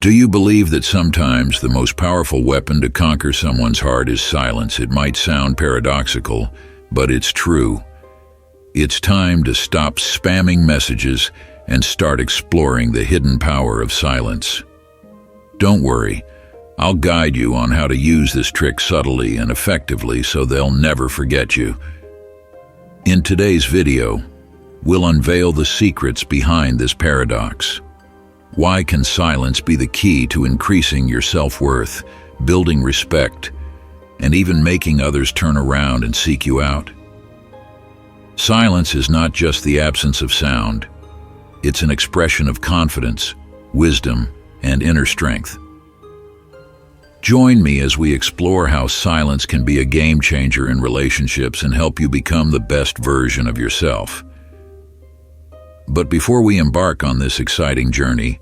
Do you believe that sometimes the most powerful weapon to conquer someone's heart is silence? It might sound paradoxical, but it's true. It's time to stop spamming messages and start exploring the hidden power of silence. Don't worry, I'll guide you on how to use this trick subtly and effectively so they'll never forget you. In today's video, we'll unveil the secrets behind this paradox. Why can silence be the key to increasing your self-worth, building respect, and even making others turn around and seek you out? Silence is not just the absence of sound. It's an expression of confidence, wisdom, and inner strength. Join me as we explore how silence can be a game changer in relationships and help you become the best version of yourself. But before we embark on this exciting journey,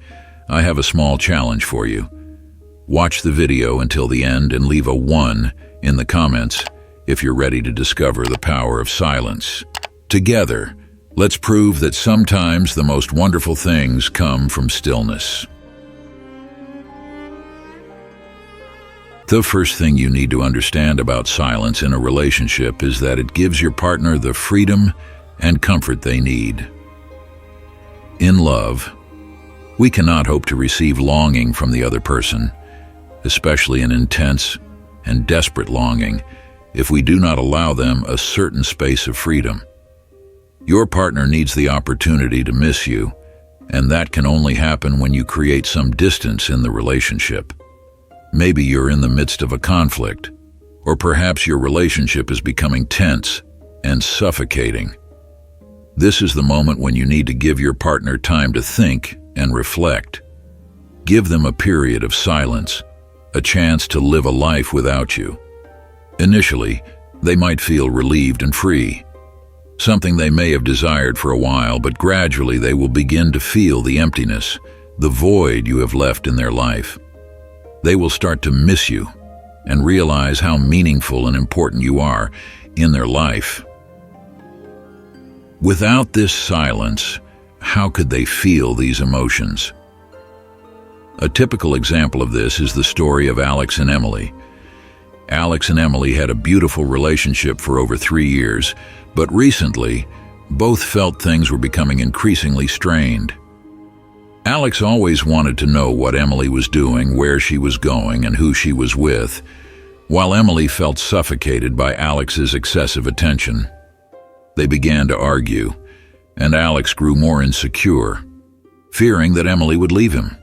I have a small challenge for you. Watch the video until the end and leave a 1 in the comments if you're ready to discover the power of silence. Together, let's prove that sometimes the most wonderful things come from stillness. The first thing you need to understand about silence in a relationship is that it gives your partner the freedom and comfort they need. In love, we cannot hope to receive longing from the other person, especially an intense and desperate longing, if we do not allow them a certain space of freedom. Your partner needs the opportunity to miss you, and that can only happen when you create some distance in the relationship. Maybe you're in the midst of a conflict, or perhaps your relationship is becoming tense and suffocating. This is the moment when you need to give your partner time to think and reflect. Give them a period of silence, a chance to live a life without you. Initially, they might feel relieved and free, something they may have desired for a while, but gradually they will begin to feel the emptiness, the void you have left in their life. They will start to miss you and realize how meaningful and important you are in their life. Without this silence, how could they feel these emotions? A typical example of this is the story of Alex and Emily. Alex and Emily had a beautiful relationship for over 3 years, but recently, both felt things were becoming increasingly strained. Alex always wanted to know what Emily was doing, where she was going, and who she was with, while Emily felt suffocated by Alex's excessive attention. They began to argue, and Alex grew more insecure, fearing that Emily would leave him.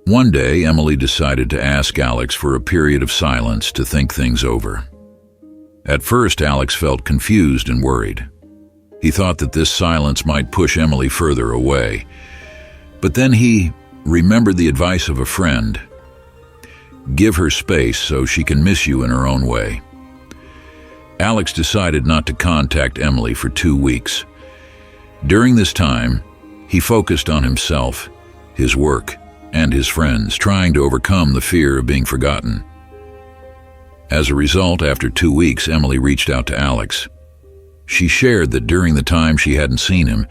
One day, Emily decided to ask Alex for a period of silence to think things over. At first, Alex felt confused and worried. He thought that this silence might push Emily further away. But then he remembered the advice of a friend. Give her space so she can miss you in her own way. Alex decided not to contact Emily for 2 weeks. During this time, he focused on himself, his work, and his friends, trying to overcome the fear of being forgotten. As a result, after 2 weeks, Emily reached out to Alex. She shared that during the time she hadn't seen him,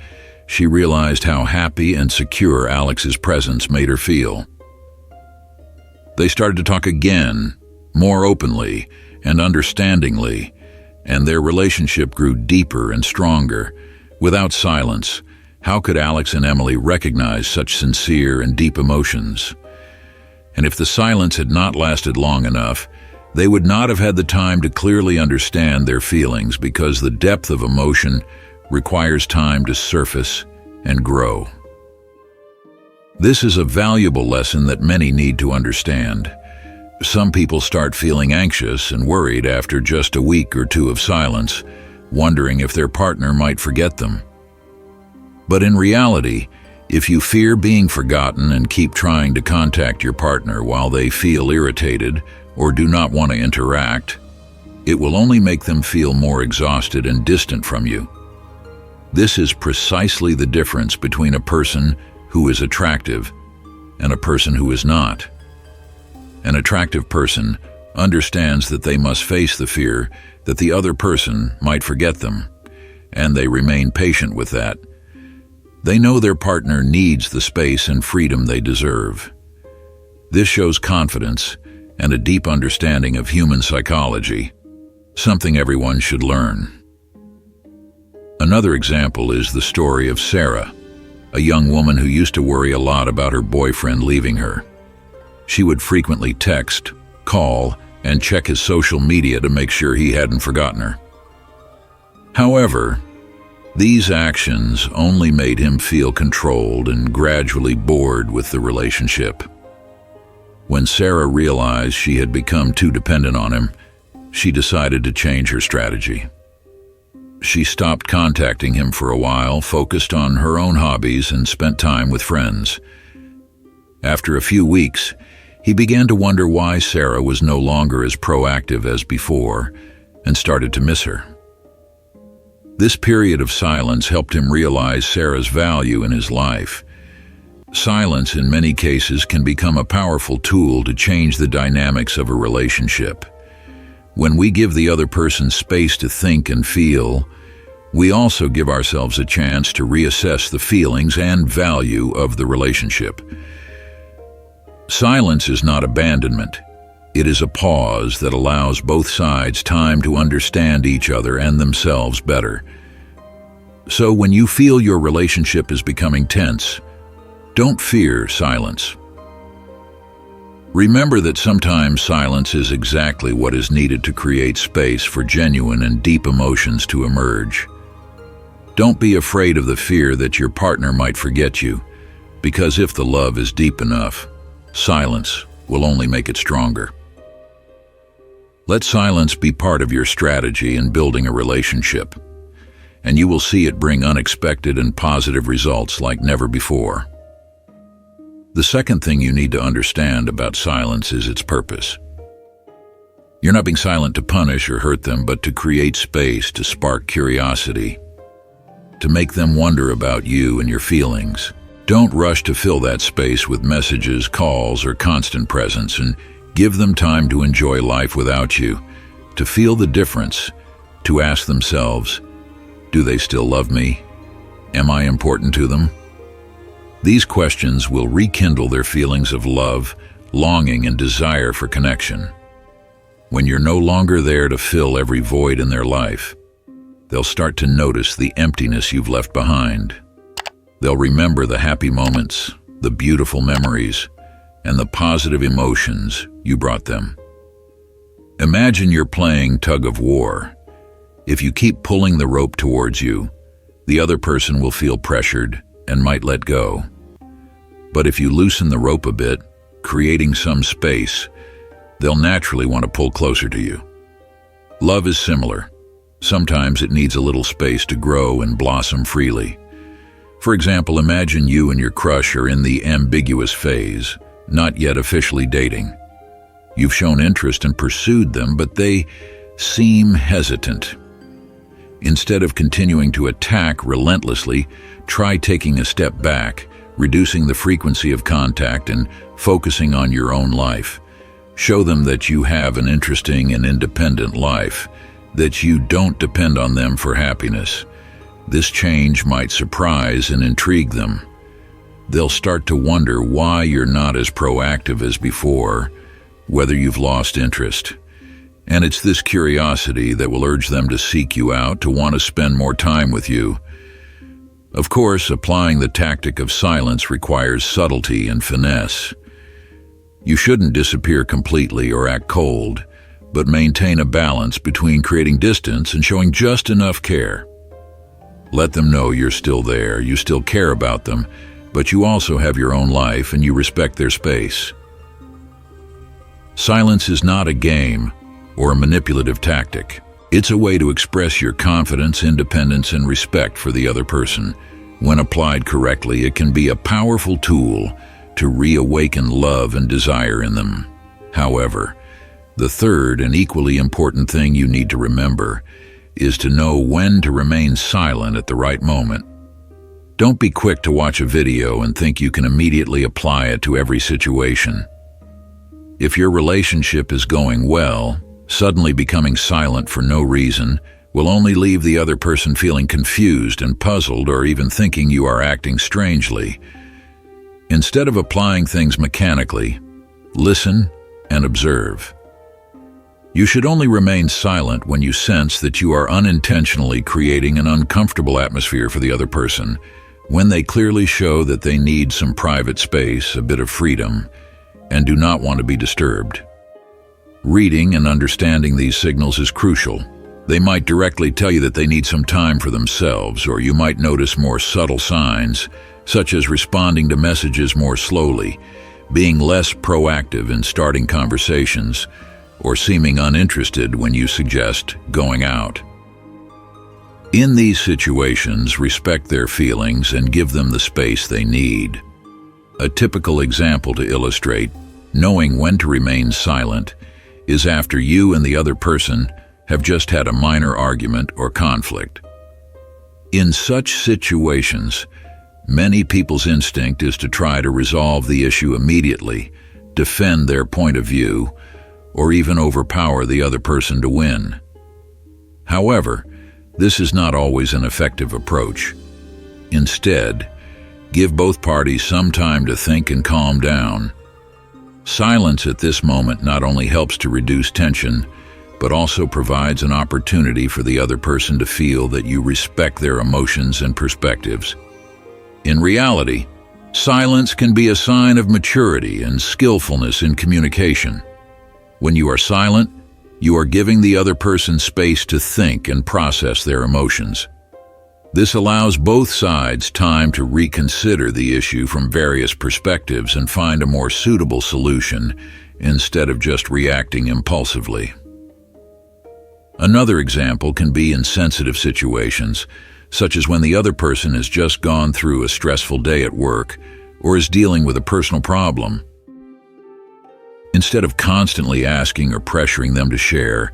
she realized how happy and secure Alex's presence made her feel. They started to talk again, more openly and understandingly, and their relationship grew deeper and stronger. Without silence, how could Alex and Emily recognize such sincere and deep emotions? And if the silence had not lasted long enough, they would not have had the time to clearly understand their feelings, because the depth of emotion requires time to surface and grow. This is a valuable lesson that many need to understand. Some people start feeling anxious and worried after just a week or 2 of silence, wondering if their partner might forget them. But in reality, if you fear being forgotten and keep trying to contact your partner while they feel irritated or do not want to interact, it will only make them feel more exhausted and distant from you. This is precisely the difference between a person who is attractive and a person who is not. An attractive person understands that they must face the fear that the other person might forget them, and they remain patient with that. They know their partner needs the space and freedom they deserve. This shows confidence and a deep understanding of human psychology, something everyone should learn. Another example is the story of Sarah, a young woman who used to worry a lot about her boyfriend leaving her. She would frequently text, call, and check his social media to make sure he hadn't forgotten her. However, these actions only made him feel controlled and gradually bored with the relationship. When Sarah realized she had become too dependent on him, she decided to change her strategy. She stopped contacting him for a while, focused on her own hobbies, and spent time with friends. After a few weeks, he began to wonder why Sarah was no longer as proactive as before and started to miss her. This period of silence helped him realize Sarah's value in his life. Silence, in many cases, can become a powerful tool to change the dynamics of a relationship. When we give the other person space to think and feel, we also give ourselves a chance to reassess the feelings and value of the relationship. Silence is not abandonment. It is a pause that allows both sides time to understand each other and themselves better. So when you feel your relationship is becoming tense, don't fear silence. Remember that sometimes silence is exactly what is needed to create space for genuine and deep emotions to emerge. Don't be afraid of the fear that your partner might forget you, because if the love is deep enough, silence will only make it stronger. Let silence be part of your strategy in building a relationship, and you will see it bring unexpected and positive results like never before. The second thing you need to understand about silence is its purpose. You're not being silent to punish or hurt them, but to create space, to spark curiosity, to make them wonder about you and your feelings. Don't rush to fill that space with messages, calls, or constant presence, and give them time to enjoy life without you, to feel the difference, to ask themselves, do they still love me? Am I important to them? These questions will rekindle their feelings of love, longing, and desire for connection. When you're no longer there to fill every void in their life, they'll start to notice the emptiness you've left behind. They'll remember the happy moments, the beautiful memories, and the positive emotions you brought them. Imagine you're playing tug of war. If you keep pulling the rope towards you, the other person will feel pressured and might let go. But if you loosen the rope a bit, creating some space, they'll naturally want to pull closer to you. Love is similar. Sometimes it needs a little space to grow and blossom freely. For example, imagine you and your crush are in the ambiguous phase, not yet officially dating. You've shown interest and pursued them, but they seem hesitant. Instead of continuing to attack relentlessly, try taking a step back, reducing the frequency of contact and focusing on your own life. Show them that you have an interesting and independent life, that you don't depend on them for happiness. This change might surprise and intrigue them. They'll start to wonder why you're not as proactive as before, whether you've lost interest. And it's this curiosity that will urge them to seek you out, to want to spend more time with you. Of course, applying the tactic of silence requires subtlety and finesse. You shouldn't disappear completely or act cold, but maintain a balance between creating distance and showing just enough care. Let them know you're still there, you still care about them, but you also have your own life and you respect their space. Silence is not a game or a manipulative tactic. It's a way to express your confidence, independence, and respect for the other person. When applied correctly, it can be a powerful tool to reawaken love and desire in them. However, the third and equally important thing you need to remember is to know when to remain silent at the right moment. Don't be quick to watch a video and think you can immediately apply it to every situation. If your relationship is going well, suddenly becoming silent for no reason will only leave the other person feeling confused and puzzled, or even thinking you are acting strangely. Instead of applying things mechanically, listen and observe. You should only remain silent when you sense that you are unintentionally creating an uncomfortable atmosphere for the other person, when they clearly show that they need some private space, a bit of freedom, and do not want to be disturbed. Reading and understanding these signals is crucial. They might directly tell you that they need some time for themselves, or you might notice more subtle signs, such as responding to messages more slowly, being less proactive in starting conversations, or seeming uninterested when you suggest going out. In these situations, respect their feelings and give them the space they need. A typical example to illustrate knowing when to remain silent is after you and the other person have just had a minor argument or conflict. In such situations, many people's instinct is to try to resolve the issue immediately, defend their point of view, or even overpower the other person to win. However, this is not always an effective approach. Instead, give both parties some time to think and calm down. Silence at this moment not only helps to reduce tension, but also provides an opportunity for the other person to feel that you respect their emotions and perspectives. In reality, silence can be a sign of maturity and skillfulness in communication. When you are silent, you are giving the other person space to think and process their emotions. This allows both sides time to reconsider the issue from various perspectives and find a more suitable solution instead of just reacting impulsively. Another example can be in sensitive situations, such as when the other person has just gone through a stressful day at work or is dealing with a personal problem. Instead of constantly asking or pressuring them to share,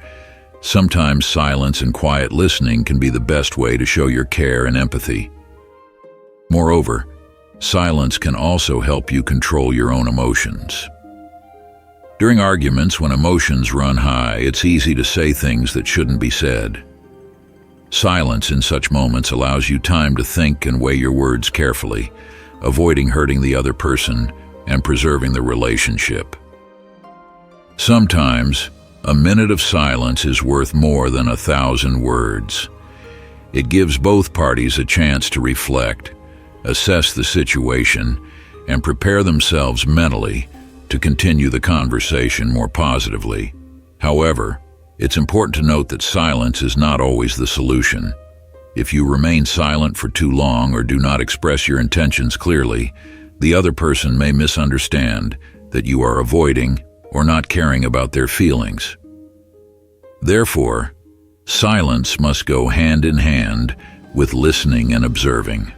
sometimes silence and quiet listening can be the best way to show your care and empathy. Moreover, silence can also help you control your own emotions. During arguments, when emotions run high, it's easy to say things that shouldn't be said. Silence in such moments allows you time to think and weigh your words carefully, avoiding hurting the other person and preserving the relationship. Sometimes, a minute of silence is worth more than 1,000 words. It gives both parties a chance to reflect, assess the situation, and prepare themselves mentally to continue the conversation more positively. However, it's important to note that silence is not always the solution. If you remain silent for too long or do not express your intentions clearly, the other person may misunderstand that you are avoiding or not caring about their feelings. Therefore, silence must go hand in hand with listening and observing.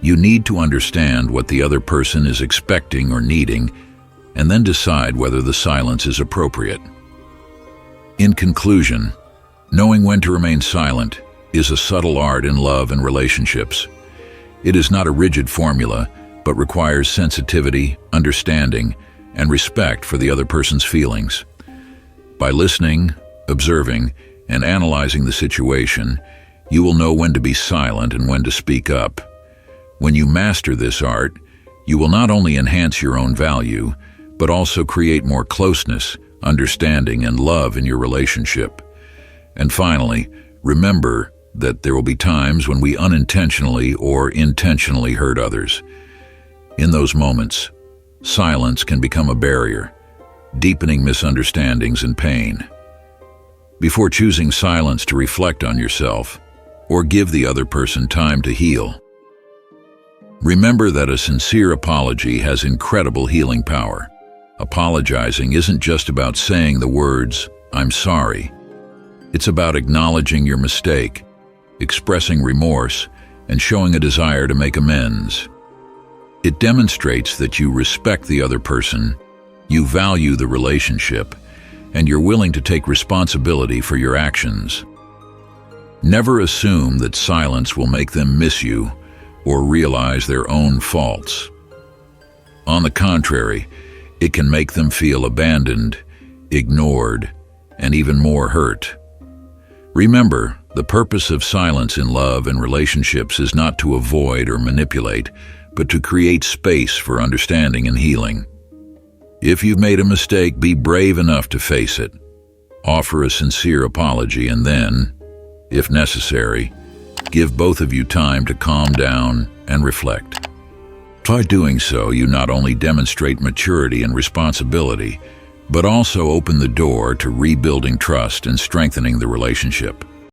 You need to understand what the other person is expecting or needing, and then decide whether the silence is appropriate. In conclusion, knowing when to remain silent is a subtle art in love and relationships. It is not a rigid formula, but requires sensitivity, understanding, and respect for the other person's feelings. By listening, observing, and analyzing the situation, you will know when to be silent and when to speak up. When you master this art, you will not only enhance your own value, but also create more closeness, understanding, and love in your relationship. And finally, remember that there will be times when we unintentionally or intentionally hurt others. In those moments, silence can become a barrier, deepening misunderstandings and pain. Before choosing silence to reflect on yourself or give the other person time to heal, remember that a sincere apology has incredible healing power. Apologizing isn't just about saying the words, "I'm sorry." It's about acknowledging your mistake, expressing remorse, and showing a desire to make amends. It demonstrates that you respect the other person, you value the relationship, and you're willing to take responsibility for your actions. Never assume that silence will make them miss you or realize their own faults. On the contrary, it can make them feel abandoned, ignored, and even more hurt. Remember, the purpose of silence in love and relationships is not to avoid or manipulate, but to create space for understanding and healing. If you've made a mistake, be brave enough to face it. Offer a sincere apology and then, if necessary, give both of you time to calm down and reflect. By doing so, you not only demonstrate maturity and responsibility, but also open the door to rebuilding trust and strengthening the relationship.